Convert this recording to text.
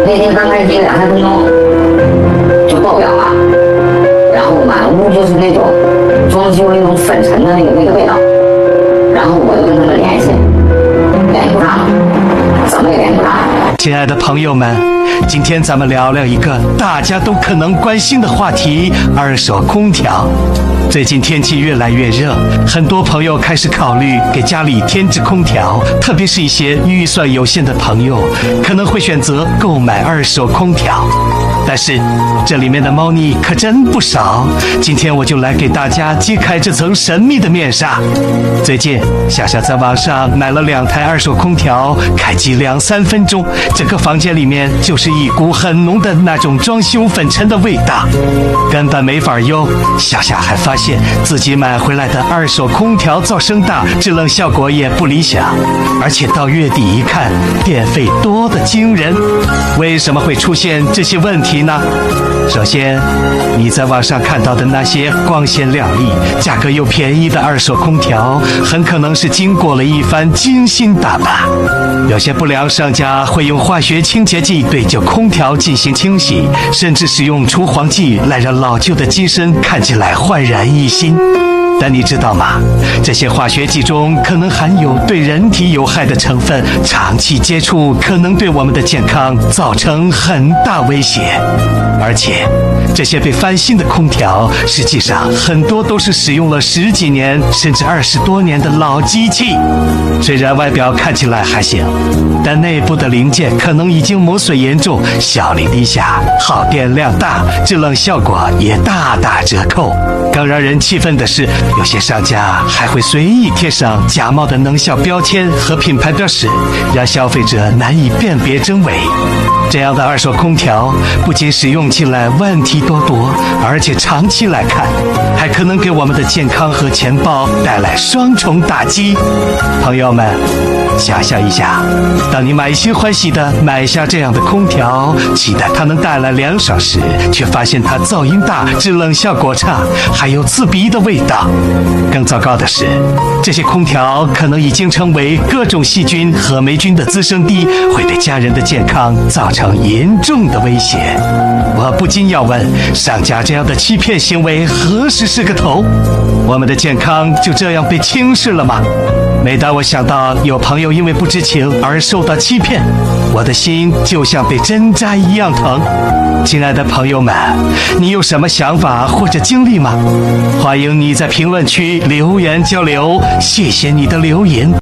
那天刚开始点2、3分钟就爆表了，然后满屋就是那种装修那种粉尘的那个味道，然后我就跟他们联系不上了，怎么也联系不上。亲爱的朋友们，今天咱们聊聊一个大家都可能关心的话题——二手空调。最近天气越来越热，很多朋友开始考虑给家里添置空调，特别是一些预算有限的朋友，可能会选择购买二手空调。但是这里面的猫腻可真不少，今天我就来给大家揭开这层神秘的面纱。最近夏夏在网上买了2台二手空调，开机2-3分钟，整个房间里面就是一股很浓的那种装修粉尘的味道，根本没法用。夏夏还发现自己买回来的二手空调噪声大，制冷效果也不理想，而且到月底一看，电费多得惊人。为什么会出现这些问题呢？首先，你在网上看到的那些光鲜亮丽、价格又便宜的二手空调，很可能是经过了一番精心打扮。有些不良商家会用化学清洁剂对旧空调进行清洗，甚至使用除黄剂来让老旧的机身看起来焕然一新。但你知道吗？这些化学剂中可能含有对人体有害的成分，长期接触可能对我们的健康造成很大威胁。而且，这些被翻新的空调，实际上很多都是使用了10几年甚至20多年的老机器。虽然外表看起来还行，但内部的零件可能已经磨损严重，效率低下，耗电量大，制冷效果也大打折扣。更让人气愤的是，有些商家还会随意贴上假冒的能效标签和品牌标识，让消费者难以辨别真伪。这样的二手空调不仅使用起来问题多多，而且长期来看，还可能给我们的健康和钱包带来双重打击。朋友们，想象一下，当你满心欢喜地买下这样的空调，期待它能带来凉爽时，却发现它噪音大、制冷效果差，还有刺鼻的味道。更糟糕的是，这些空调可能已经成为各种细菌和霉菌的滋生地，会对家人的健康造成严重的威胁。我不禁要问，商家这样的欺骗行为何时是个头？我们的健康就这样被轻视了吗？每当我想到有朋友因为不知情而受到欺骗，我的心就像被针扎一样疼。亲爱的朋友们，你有什么想法或者经历吗？欢迎你在评论区留言交流，谢谢你的留言。